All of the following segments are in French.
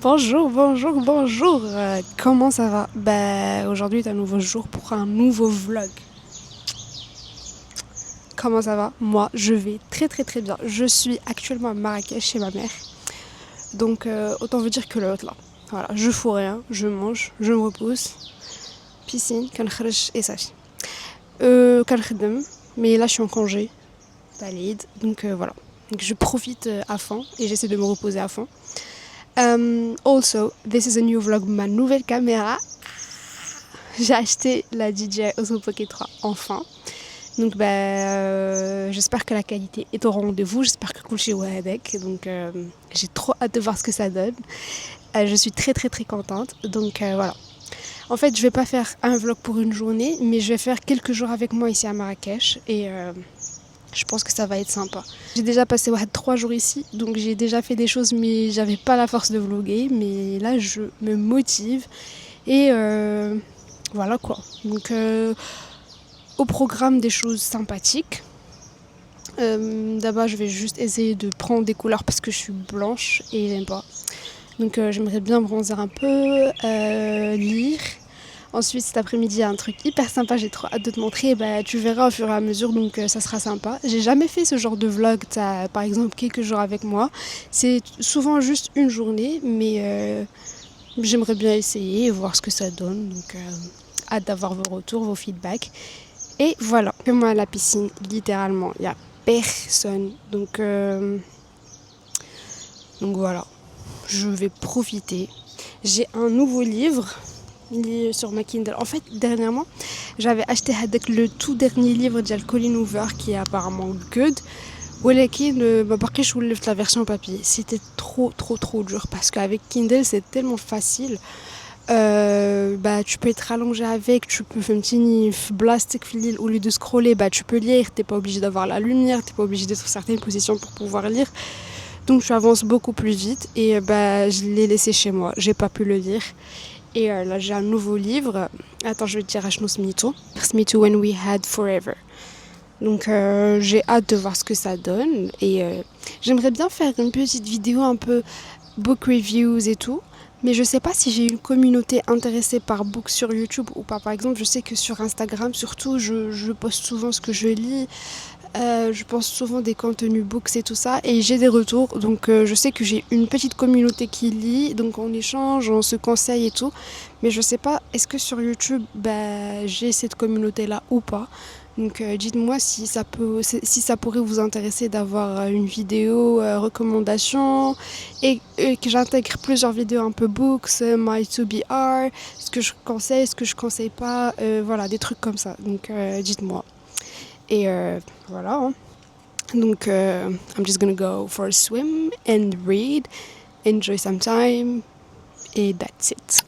Bonjour, bonjour, bonjour. Comment ça va? Aujourd'hui est un nouveau jour pour un nouveau vlog. Comment ça va? Moi, je vais très très très bien. Je suis actuellement à Marrakech chez ma mère. Donc autant vous dire que l'autre là. Voilà, je fous rien, je mange, je me repose. Piscine, كنخرج et ça. كنخدم, mais là je suis en congé. Valide. Donc voilà. Donc je profite à fond et j'essaie de me reposer à fond. Also, this is a new vlog, ma nouvelle caméra. J'ai acheté la DJI Osmo Pocket 3 enfin. Donc j'espère que la qualité est au rendez-vous, j'espère que Kulchi est avec. Donc j'ai trop hâte de voir ce que ça donne. Je suis très très très contente. Donc voilà. En fait, je vais pas faire un vlog pour une journée, mais je vais faire quelques jours avec moi ici à Marrakech et je pense que ça va être sympa. J'ai déjà passé 3 jours ici, donc j'ai déjà fait des choses, mais j'avais pas la force de vlogger. Mais là, je me motive et voilà quoi. Donc au programme des choses sympathiques. D'abord, je vais juste essayer de prendre des couleurs parce que je suis blanche et j'aime pas. Donc j'aimerais bien bronzer un peu, lire. Ensuite, cet après-midi, il y a un truc hyper sympa, j'ai trop hâte de te montrer. Tu verras au fur et à mesure, donc ça sera sympa. J'ai jamais fait ce genre de vlog, par exemple, quelques jours avec moi. C'est souvent juste une journée, mais j'aimerais bien essayer et voir ce que ça donne. Donc, hâte d'avoir vos retours, vos feedbacks. Et voilà, moi à la piscine, littéralement, il n'y a personne. Donc voilà, je vais profiter. J'ai un nouveau livre sur ma Kindle. En fait, dernièrement, j'avais acheté le tout dernier livre de Colin Hoover qui est apparemment good. ولكن ما باقيش ولفت la version papier. C'était trop dur parce qu'avec Kindle, c'est tellement facile. Tu peux être allongé avec, tu peux faire un petit blast au lieu de scroller, tu peux lire, t'es pas obligé d'avoir la lumière, t'es pas obligé d'être dans certaines positions pour pouvoir lire. Donc tu avances beaucoup plus vite et je l'ai laissé chez moi, j'ai pas pu le lire. Et là j'ai un nouveau livre. Attends, je vais te dire Ashno Smito. Smito When We Had Forever. Donc j'ai hâte de voir ce que ça donne. Et j'aimerais bien faire une petite vidéo un peu book reviews et tout. Mais je sais pas si j'ai une communauté intéressée par book sur YouTube ou pas. Par exemple, je sais que sur Instagram, surtout, je poste souvent ce que je lis. Je pense souvent des contenus books et tout ça et j'ai des retours, donc je sais que j'ai une petite communauté qui lit, donc on échange, on se conseille et tout, mais je sais pas, est-ce que sur YouTube j'ai cette communauté là ou pas. Donc dites-moi si ça pourrait vous intéresser d'avoir une vidéo recommandation et que j'intègre plusieurs vidéos un peu books, my to be art, ce que je conseille, ce que je conseille pas, voilà, des trucs comme ça, donc dites-moi. Et voilà. Hein. Donc, I'm just gonna go for a swim and read, enjoy some time, et that's it.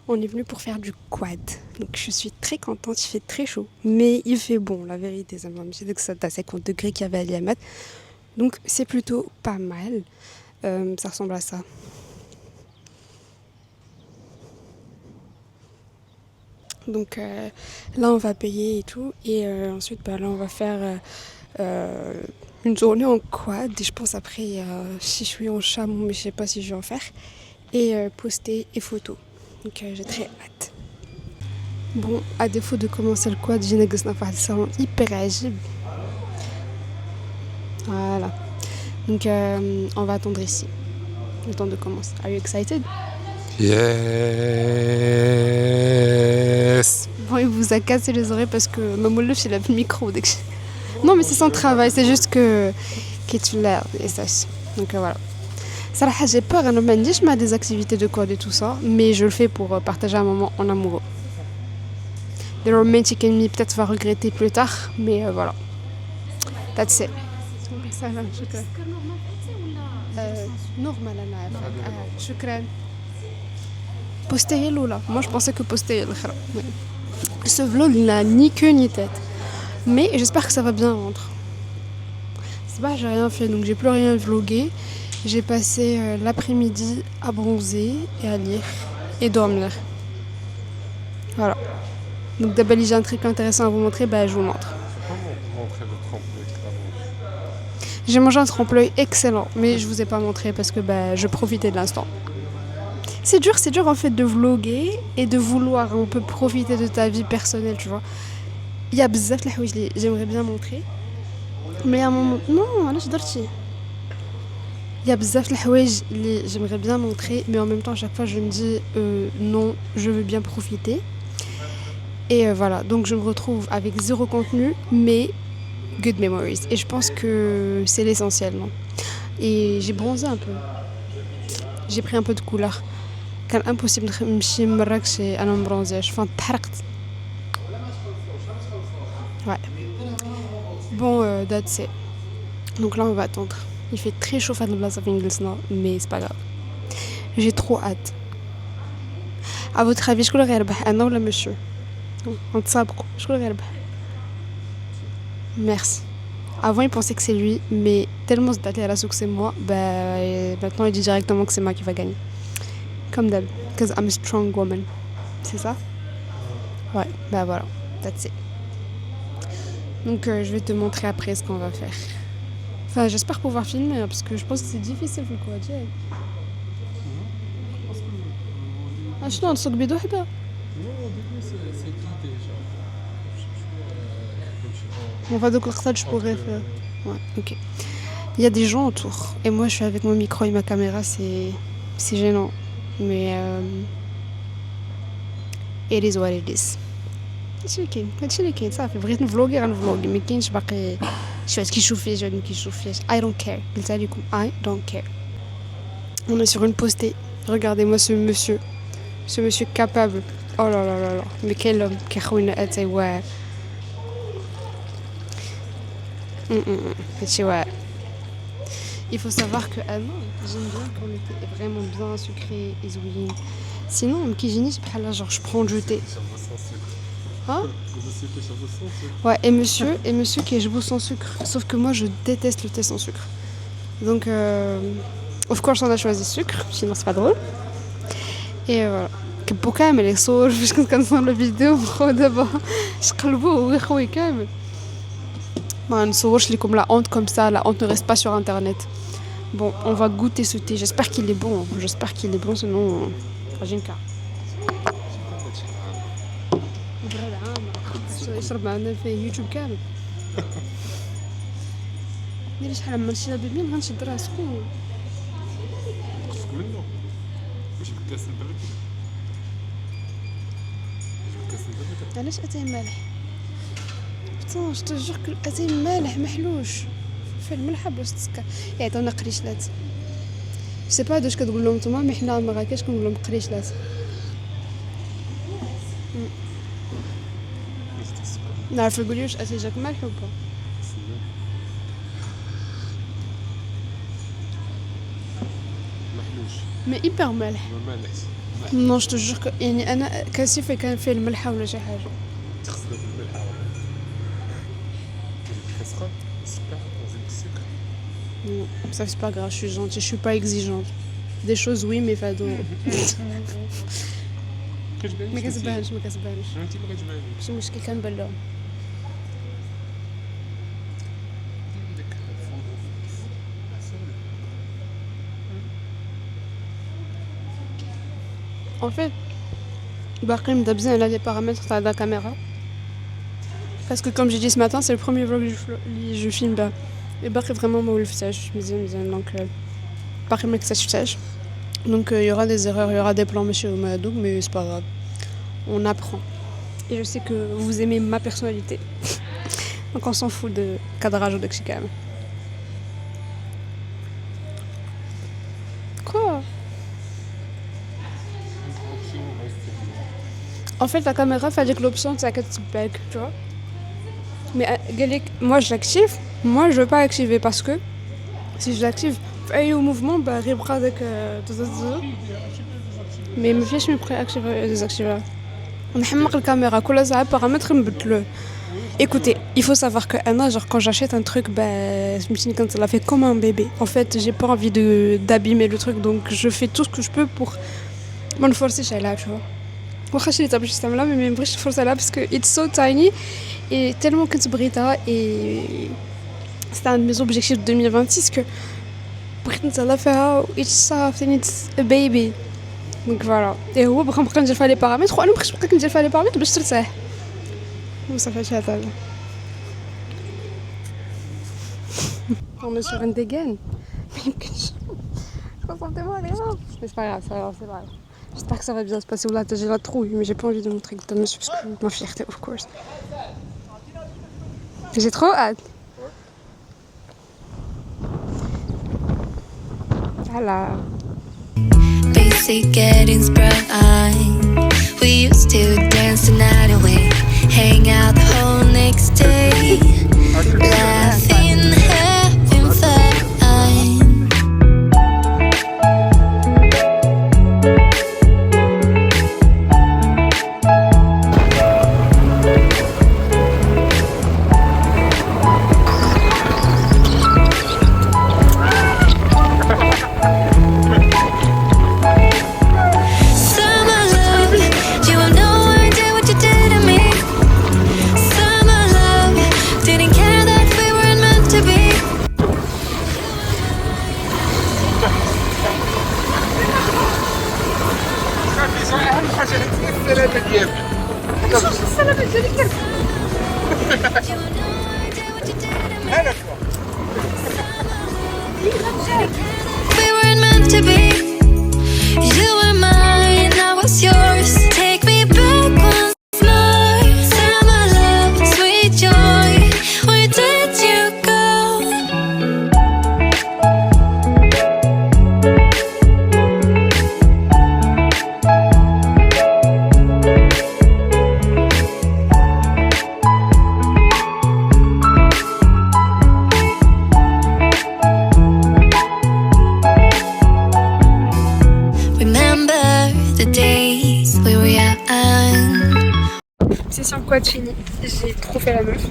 On est venu pour faire du quad, donc je suis très contente, il fait très chaud, mais il fait bon, la vérité, ça m'a dit que c'était à 50 degrés qu'il y avait à Liamat, donc c'est plutôt pas mal, ça ressemble à ça. Donc là on va payer et tout, et ensuite là on va faire une journée en quad, et je pense après si je suis en chameau, mais je sais pas si je vais en faire, et poster et photos. Donc j'ai très hâte. Bon, à défaut de commencer le quad, j'ai négocié un salon hyper agile. Voilà. Donc on va attendre ici. Le temps de commencer. Are you excited? Yes. Bon, il vous a cassé les oreilles parce que Mamoulef il a le micro. Non, mais c'est son travail, c'est juste que tu l'as et ça. Donc voilà. Sarah, j'ai peur, je ne dis pas des activités de quad et tout ça, mais je le fais pour partager un moment en amoureux. The romantic enemy peut-être va regretter plus tard, mais voilà. That's it. Normal, شكرا. Postez Lola. Moi je pensais que postez le Ce vlog n'a ni queue ni tête. Mais j'espère que ça va bien rendre. C'est pas, j'ai rien fait, donc j'ai plus rien vlogué. J'ai passé l'après-midi à bronzer et à lire et dormir. Voilà. Donc d'abord, j'ai un truc intéressant à vous montrer, je vous montre. Montrer le trempe-l'œil. J'ai mangé un trempe-l'œil excellent, mais je vous ai pas montré parce que je profitais de l'instant. C'est dur en fait de vloguer et de vouloir un peu profiter de ta vie personnelle, tu vois. Il y a bzaf la houij j'aimerais bien montrer. Mais à un moment... Non, là je dorti. Il y a bzaf la houij j'aimerais bien montrer, mais en même temps à chaque fois je me dis non, je veux bien profiter. Et voilà, donc je me retrouve avec zéro contenu, mais good memories. Et je pense que c'est l'essentiel, non? Et j'ai bronzé un peu. J'ai pris un peu de couleur. كان impossible نمشي من مراكش انا مبرونزيش تحرقت. Ouais. Bon, that's it. Donc là on va attendre. Il fait très chaud à البلاصه فين جلسنا, mais c'est pas grave. J'ai trop hâte. À votre avis, شكون اللي غيربح, انا ولا monsieur? نتسابقوا, شكون اللي غيربح? Merci. Avant, il pensait que c'est lui, mais tellement se battait à la que c'est moi, maintenant il dit directement que c'est moi qui va gagner. Comme d'hab, because I'm a strong woman. C'est ça? Ouais, voilà, that's it. Donc je vais te montrer après ce qu'on va faire. Enfin, j'espère pouvoir filmer, parce que je pense que c'est difficile في الكوادر. شنو نسوق بيد وحده؟ On va donc ça je pourrais faire. Ouais, ok. Il y a des gens autour. Et moi je suis avec mon micro et ma caméra, c'est gênant. Mais it is what it is. هادشي اللي كاين صافي, بغيت نفلوغي غنفلوغي, ما كاينش باقي شي واحد كيشوف فيه شي واحد ما كيشوف فيه. I don't care. قلت لكم I don't care. On est sur une postée. Regardez-moi ce monsieur capable. Oh là là là là. Mais quel homme كيخوينا اتاي واعر. Il faut savoir que avant, j'aime bien quand on était vraiment bien sucré et zouïne. Sinon, genre je prends le jeté. Hein? Ouais, et monsieur qui est jebou sans sucre. Sauf que moi, je déteste le thé sans sucre. Donc, of course, on a choisi sucre, sinon c'est pas drôle. Et voilà. كبو mais les صور فاش كنت كنصور الفيديو بخو دابا شقلبوه هو خويا كامل. ما نصورش لكم la honte comme ça, la honte ne reste pas sur internet. Bon, on va goûter ce thé. J'espère qu'il est bon. J'espère qu'il est bon, sinon رجينكا. يشرب معنا في يوتيوب كامل. ديري شحال ما نشرب بيبين غنشد راسك. خفك منه. واش بكاس البرد؟ علاش اتاي مالح؟ بطون جو تجور كل اتاي مالح محلوش في الملح بلاش السكر. يعطيونا قريشلات. سي با واش كتقول لهم نتوما, مي حنا مراكش كنقول لهم قريشلات. نعرف نقول واش اتاي جاك مالح ولا محلوش. مي ايبر مالح. نو جو تجور يعني انا كاسي كان فيه الملحه ولا شي حاجه. تغسلو بالملحه. كتسخن السكر وزيد السكر. Non, ça c'est pas grave, je suis gentille, je suis pas exigeante. Des choses oui, mais fado. ما كتبانش انت ما كتبانش. ماشي مشكل, كنبان لهم. En fait, باقي نبدا بزاف على لي paramètres تاع la caméra. Parce que comme j'ai dit ce matin, c'est le premier vlog que je filme. Et باقي vraiment ما ولفتهاش مزيان donc باقي ما اكتشفتهاش. Donc il y aura des erreurs, il y aura des plans ماشي هما هادوك, mais c'est pas grave. On apprend. Et je sais que vous aimez ma personnalité. Donc on s'en fout de cadrage ou داكشي كامل. Quoi? En fait, la caméra fait avec l'option de sa back, tu vois. Mais moi je l'active, moi je veux pas activer parce que si je l'active, au mouvement, غيبقى داك. Mais me fiche me préactiver désactiver. ونحمق الكاميرا كل ساعة باغامتر نبدلوه. Écoutez, il faut savoir que Anna, genre quand j'achète un truc, quand ça la fait comme un bébé. En fait, j'ai pas envie d'abîmer le truc, donc je fais tout ce que je peux pour me forcer chez là, tu vois. واخا شريتها باش نستعملها مي مبغيتش نفرصها لها باسكو it's so tiny et tellement كنت بغيتها et c'était un de mes objectifs de 2026 que بغيت نتهلا فيها و it's soft and it's a baby. Donc voilà. Et هو بغا نبقى ندير فيها لي بارامتر وانا مبغيتش نبقى ندير فيها لي بارامتر باش ترتاح. وصافي هذا. On est sur une dégaine. Mais يمكنش. Concentrez-moi les gens. Mais c'est pas grave, c'est pas grave. J'espère que ça va bien se passer. Là, j'ai la trouille, mais j'ai pas envie de montrer que t'as monsieur parce que ma fierté, of course. J'ai trop hâte. Voilà. Basic getting sprung. We used to dance the night away, hang out the whole next day, laughing, having fun. We weren't meant to be. You were mine, I was yours. Take me back once more. Summer love, sweet joy. Where did you go? Session quad finie, j'ai trop fait la meuf.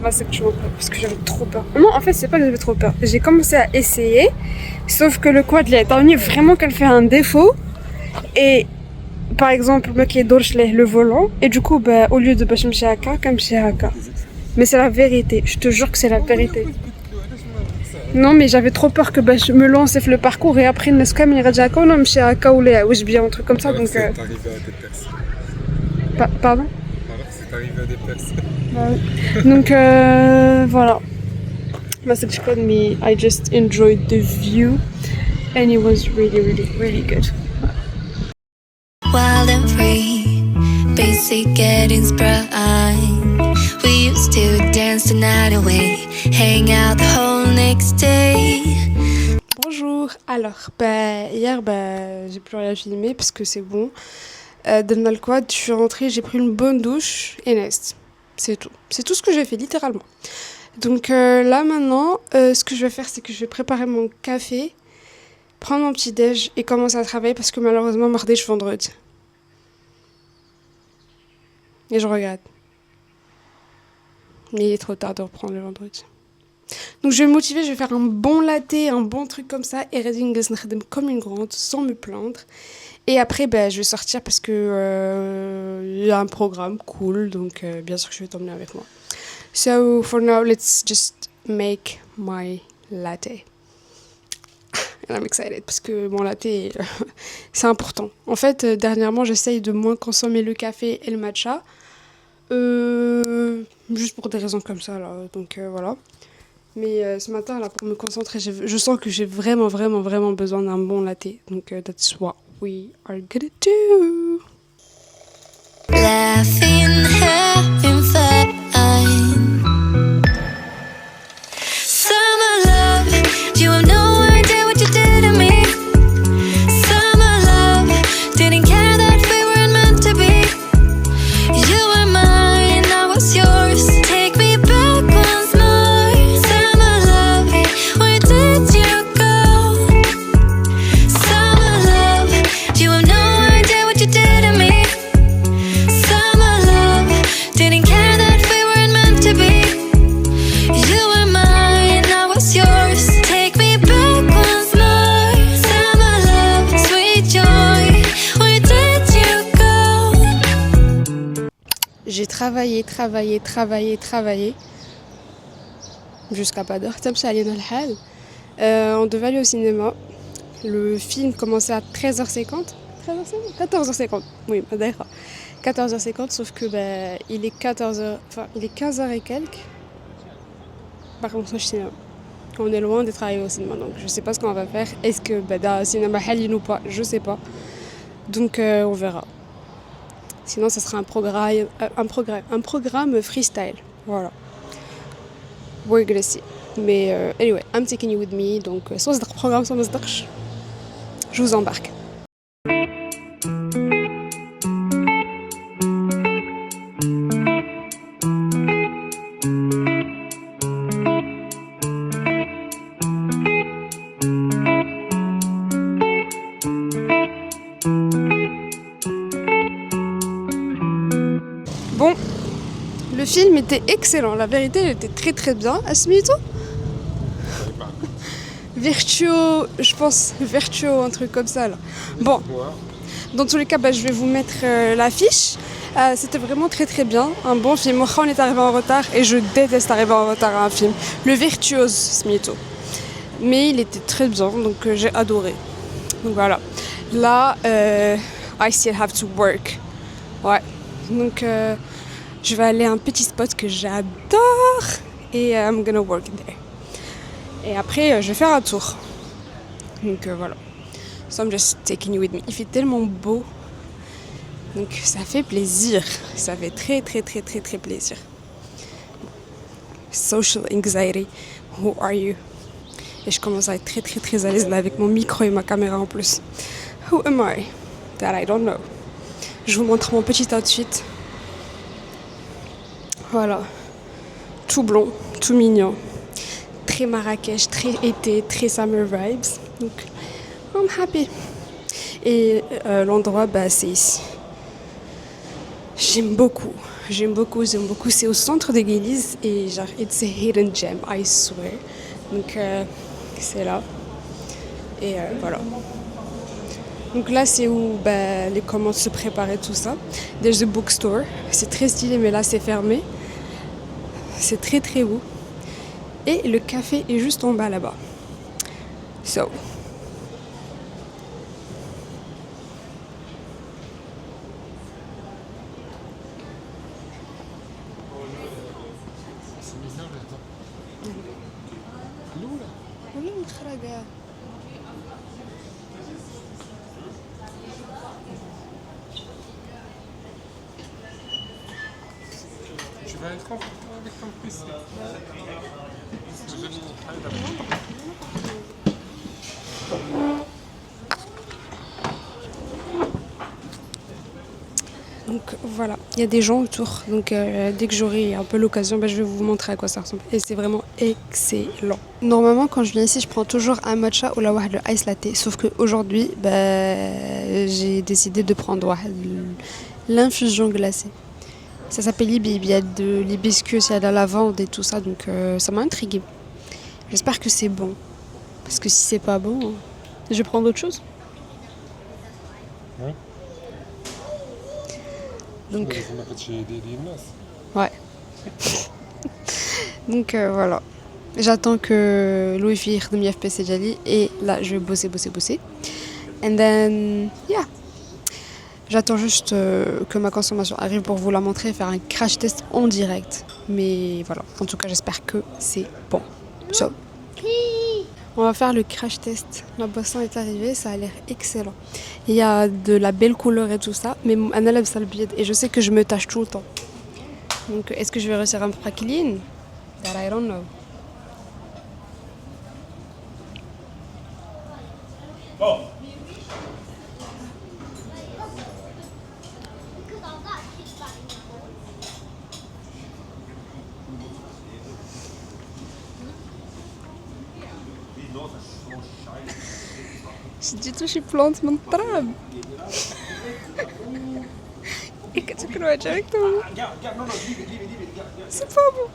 Moi c'est que je m'en parce que j'avais trop peur. Non en fait c'est pas que j'avais trop peur. J'ai commencé à essayer, sauf que le quad là étant donné vraiment qu'elle fait un défaut. Et par exemple le volant et du coup au lieu de bashimchi haka, kamchi haka. Mais c'est la vérité, je te jure que c'est la vérité. Non mais j'avais trop peur que je me lance et le parcours et après ne comme il raja haka ou non haka ou les ou bien un truc comme ça donc pardon. Arrivé à des personnes. Donc voilà. Message code me. I just enjoyed the view, and it was really good. Wild and free, basic getting sprung. We used to dance the night away, hang out the whole next day. Bonjour. Alors, hier, j'ai plus rien filmé parce que c'est bon. Dans le quad, je suis rentrée, j'ai pris une bonne douche et Nest. C'est tout. C'est tout ce que j'ai fait, littéralement. Donc là, maintenant, ce que je vais faire, c'est que je vais préparer mon café, prendre mon petit déj et commencer à travailler parce que malheureusement, mardi, je suis vendredi. Et je regrette. Mais il est trop tard de reprendre le vendredi. Donc je vais me motiver, je vais faire un bon latte, un bon truc comme ça et comme une grande sans me plaindre. Et après, je vais sortir parce que il y a un programme cool, donc bien sûr que je vais t'emmener avec moi. So for now, let's just make my latte. And I'm excited parce que mon latte, c'est important. En fait, dernièrement, j'essaye de moins consommer le café et le matcha, juste pour des raisons comme ça là. Donc voilà. Mais ce matin, là, pour me concentrer, je sens que j'ai vraiment besoin d'un bon latte. Donc that's what we are gonna do. Laughing, having fun. Summer love, you have no idea what you did to me. Summer love, didn't care that we weren't meant to be. You were mine, I was yours. Take me back once more. Summer love, where did you go? Summer love, you have no idea what you did to me. J'ai travaillé jusqu'à pas d'heure. On devait aller au cinéma. Le film commençait à 13h50. 14h50. Oui, d'accord. 14h50, sauf que il est 14h, enfin, il est 15h et quelques. Par contre, on est loin d'être arrivé au cinéma, donc je sais pas ce qu'on va faire. Est-ce que dans le cinéma halal ou pas? Je sais pas. Donc on verra. Sinon, ça sera un programme freestyle. Voilà. We're gonna see. Mais anyway, I'm taking you with me. Donc, soit c'est un programme, soit c'est je vous embarque. Bon, le film était excellent. La vérité, il était très très bien. Asmito? Virtuo, je pense, Virtuo, un truc comme ça là. Bon, dans tous les cas, je vais vous mettre l'affiche. C'était vraiment très très bien, un bon film. Moi, on est arrivé en retard et je déteste arriver en retard à un film. Le Virtuose, Smito. Mais il était très bien, donc j'ai adoré. Donc voilà. Là, I still have to work. Ouais. Donc je vais aller à un petit spot que j'adore et I'm gonna work there. Et après, je vais faire un tour. Donc voilà. So I'm just taking you with me. Il fait tellement beau. Donc ça fait plaisir. Ça fait très très très très très plaisir. Social anxiety. Who are you? Et je commence à être très très très à l'aise là avec mon micro et ma caméra en plus. Who am I? That I don't know. Je vous montre mon petit outfit. Voilà. Tout blond, tout mignon. Très Marrakech, très été, très summer vibes. Donc, I'm happy. Et l'endroit, c'est ici. J'aime beaucoup. C'est au centre de l'église et genre, it's a hidden gem, I swear. Donc, c'est là. Et voilà. Donc là, c'est où les commandes se préparaient, tout ça. There's a bookstore. C'est très stylé, mais là, c'est fermé. C'est très très beau. Et le café est juste en bas là-bas. So. Tu vas être confortable avec ton PC. Donc voilà, il y a des gens autour. Donc dès que j'aurai un peu l'occasion, je vais vous montrer à quoi ça ressemble. Et c'est vraiment excellent. Normalement, quand je viens ici, je prends toujours un matcha ou le ice latte. Sauf qu'aujourd'hui, j'ai décidé de prendre l'infusion glacée. Ça s'appelle Libib. Il y a de l'hibiscus, il y a de la lavande et tout ça. Donc ça m'a intriguée. J'espère que c'est bon. Parce que si c'est pas bon, je vais prendre autre chose. Ouais. Donc, ouais. Donc voilà. J'attends que Louis Fir de mi FPC Jali et là je vais bosser. And then, yeah. J'attends juste que ma consommation arrive pour vous la montrer et faire un crash test en direct. Mais voilà, en tout cas j'espère que c'est bon. So, on va faire le crash test. La boisson est arrivée, ça a l'air excellent. Il y a de la belle couleur et tout ça, mais un élève ça le bide et je sais que je me tâche tout le temps. Donc est-ce que je vais réussir à me faire clean? That I don't know. Oh. J'ai dit tout, je plante mon trab. Et que tu crois directement. C'est pas bon.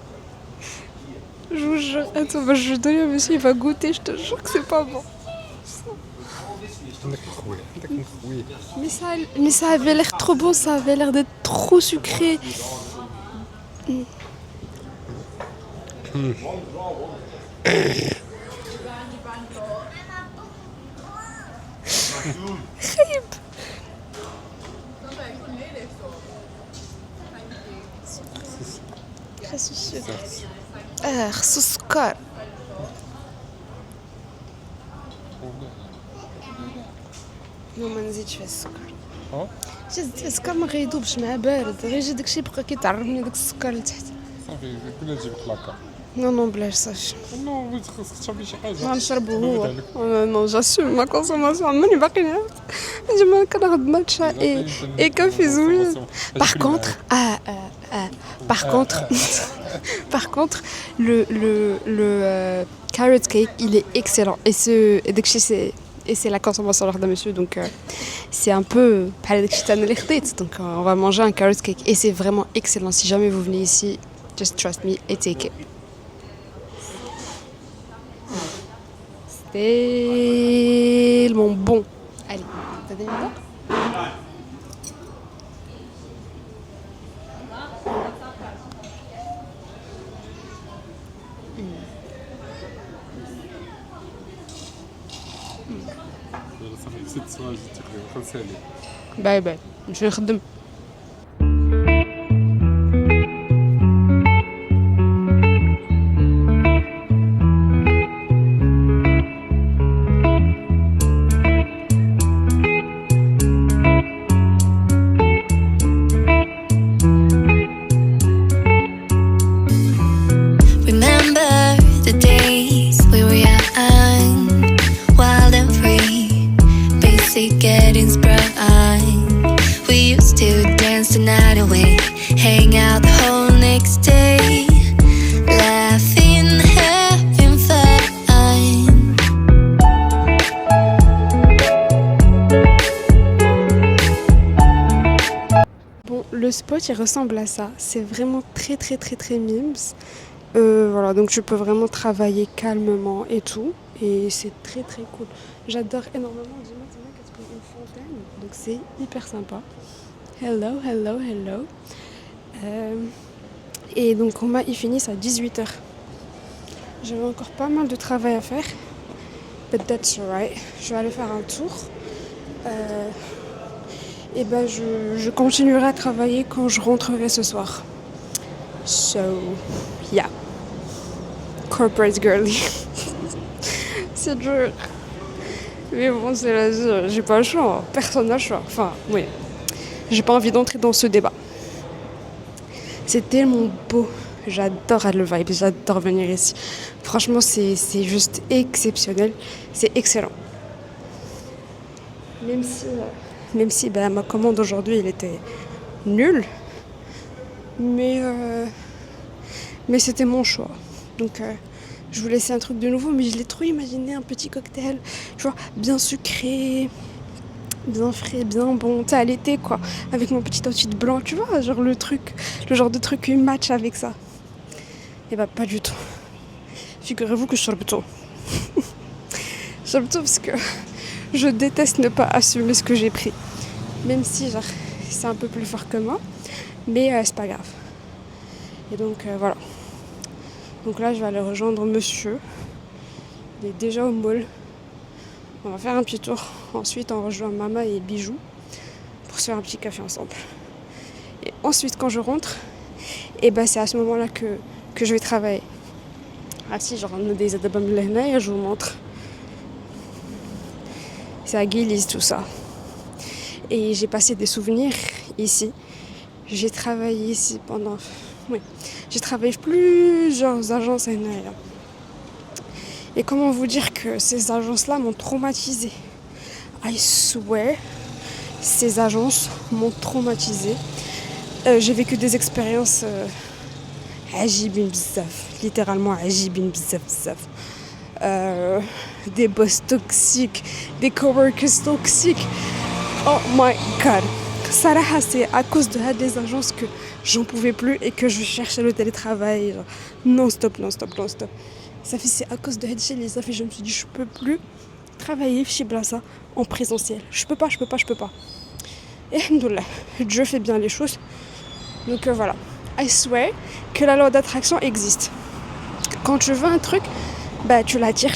Je vous jure. Attends, je vais donner à monsieur, il va goûter, je te jure que c'est pas bon. Mais ça avait l'air trop bon, ça avait l'air d'être trop sucré. خايب. خاصو السكر. خاصو السكر. نو ما نزيدش فيه السكر. زدت فيه السكر ما غيذوبش مع بارد، غير يجي داكشي يبقى كيتعرفني داك السكر لتحت. صافي كنا نجيب لاكا. نو بلاش صافي. نو خاصك تشربي شي حاجه. غنشربو هو. نو جاسوم ما كونسوماسيون عمرني باقي نعرف. ديما كناخد ماتشا اي كافي زوين. Par contre, le carrot cake, il est excellent. Et c'est la consommation de monsieur, donc c'est un peu donc on va manger un carrot cake et c'est vraiment excellent. Si jamais vous venez ici, just trust me et take it. C'est tellement bon. Allez, t'as des minutes? صافي 6 سوايع تقريبا 5 عليك. باي باي نمشي نخدم. Remember the days we were young, wild and free, basic getting sprung. We used to dance the night away, hang out the whole next day, laughing, having fun. Bon, le spot il ressemble à ça. C'est vraiment très très très très mimes. Voilà, donc je peux vraiment travailler calmement et tout. Et c'est très très cool. J'adore énormément. Dis-moi qu'est-ce qu'on a une fontaine. Donc c'est hyper sympa. Hello. Et donc ils finissent à 18h. J'avais encore pas mal de travail à faire. But that's alright. Je vais aller faire un tour. Et ben je continuerai à travailler quand je rentrerai ce soir. So, yeah. Corporate girly. C'est dur. Mais bon, c'est la vie. J'ai pas le choix. Personne n'a le choix. Enfin, oui. J'ai pas envie d'entrer dans ce débat. C'est tellement beau. J'adore le vibe. J'adore venir ici. Franchement, c'est juste exceptionnel. C'est excellent. Même si ma commande aujourd'hui, elle était nulle. Mais c'était mon choix. Donc je vous laissais un truc de nouveau, mais je l'ai trop imaginé, un petit cocktail, tu vois, bien sucré, bien frais, bien bon, tu sais, à l'été quoi, avec mon petit outfit blanc, tu vois, genre le genre de truc qui match avec ça. Et bah pas du tout. Figurez-vous que je suis plutôt. Je suis plutôt parce que je déteste ne pas assumer ce que j'ai pris. Même si genre c'est un peu plus fort que moi, mais c'est pas grave. Et donc voilà. Donc là je vais aller rejoindre monsieur. Il est déjà au mall. On va faire un petit tour. Ensuite on rejoint Mama et Bijou pour se faire un petit café ensemble. Et ensuite quand je rentre, et ben c'est à ce moment-là que je vais travailler. Ah si, genre on a des adabam lehna et je vous montre. C'est à Guilise tout ça. Et j'ai passé des souvenirs ici. J'ai travaillé ici pendant... Oui, j'ai travaillé plusieurs agences NAL. Et comment vous dire que ces agences-là m'ont traumatisée. I swear, ces agences m'ont traumatisée. J'ai vécu des expériences ajibin bzaf, littéralement ajibin bzaf. Des boss toxiques, des coworkers toxiques. Oh my god. Sarah, c'est à cause de des agences que j'en pouvais plus et que je cherchais le télétravail non-stop. Ça fait c'est à cause de chez les affaires, je me suis dit je peux plus travailler chez Blassa en présentiel. Je peux pas. Et alhamdoulilah, Dieu fait bien les choses. Donc voilà. I swear que la loi d'attraction existe. Quand tu veux un truc, bah tu l'attires,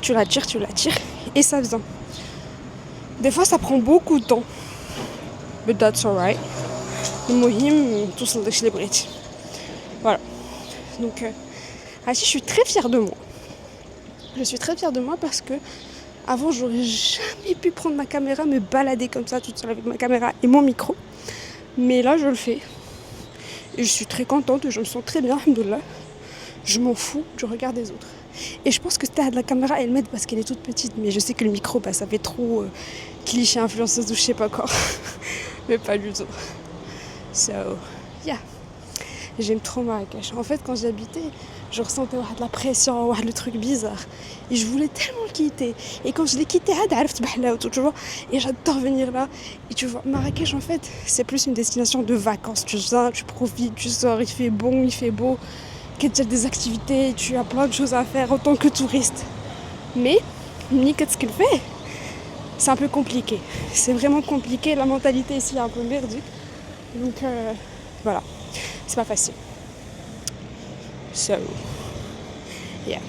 et ça vient. Des fois, ça prend beaucoup de temps. But that's alright. المهم توصل لداكشي اللي بغيتي. Voilà. Donc, je suis très fière de moi. Je suis très fière de moi parce que avant, j'aurais jamais pu prendre ma caméra, me balader comme ça toute seule avec ma caméra et mon micro. Mais là, je le fais. Et je suis très contente et je me sens très bien, alhamdoulilah. Je m'en fous du regard des autres. Et je pense que c'était de la caméra, elle m'aide parce qu'elle est toute petite. Mais je sais que le micro, bah, ça fait trop cliché influenceuse ou je sais pas quoi. Mais pas du tout. So, yeah. J'aime trop Marrakech. En fait, quand j'y habitais, je ressentais de la pression, le truc bizarre. Et je voulais tellement le quitter. Et quand je l'ai quitté, tu vois, et j'adore venir là. Et tu vois, Marrakech, en fait, c'est plus une destination de vacances. Tu viens, tu profites, tu sors, il fait bon, il fait beau. Tu as des activités, tu as plein de choses à faire en tant que touriste. Mais, qu'est-ce qu'il fait ? C'est un peu compliqué. C'est vraiment compliqué. La mentalité ici est un peu merdique. Donc, voilà. C'est pas facile. So, yeah.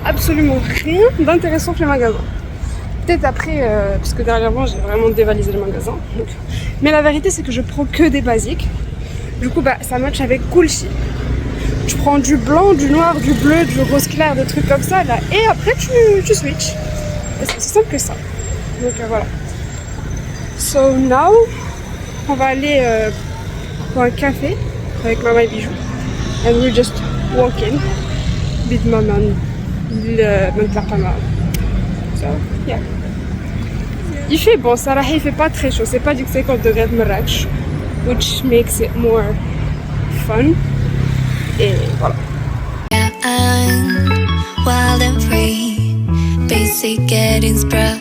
Absolument rien d'intéressant que les magasins. Peut-être après, parce que dernièrement j'ai vraiment dévalisé le magasin. Donc. Mais la vérité c'est que je prends que des basiques. Du coup bah ça match avec Kulchi. Tu prends du blanc, du noir, du bleu, du rose clair, des trucs comme ça là. Et après tu switches. C'est aussi simple que ça. Donc voilà. So now, on va aller pour un café avec maman et Bijou. And we're just walking with maman. So, yeah. Il fait bon, ça il fait pas très chaud, c'est pas du 50 degrés de Marrakech, which makes it more fun. Et voilà. I'm wild and free, basic getting sprung.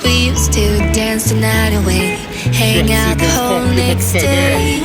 We used to dance the night away, hang out the whole next day.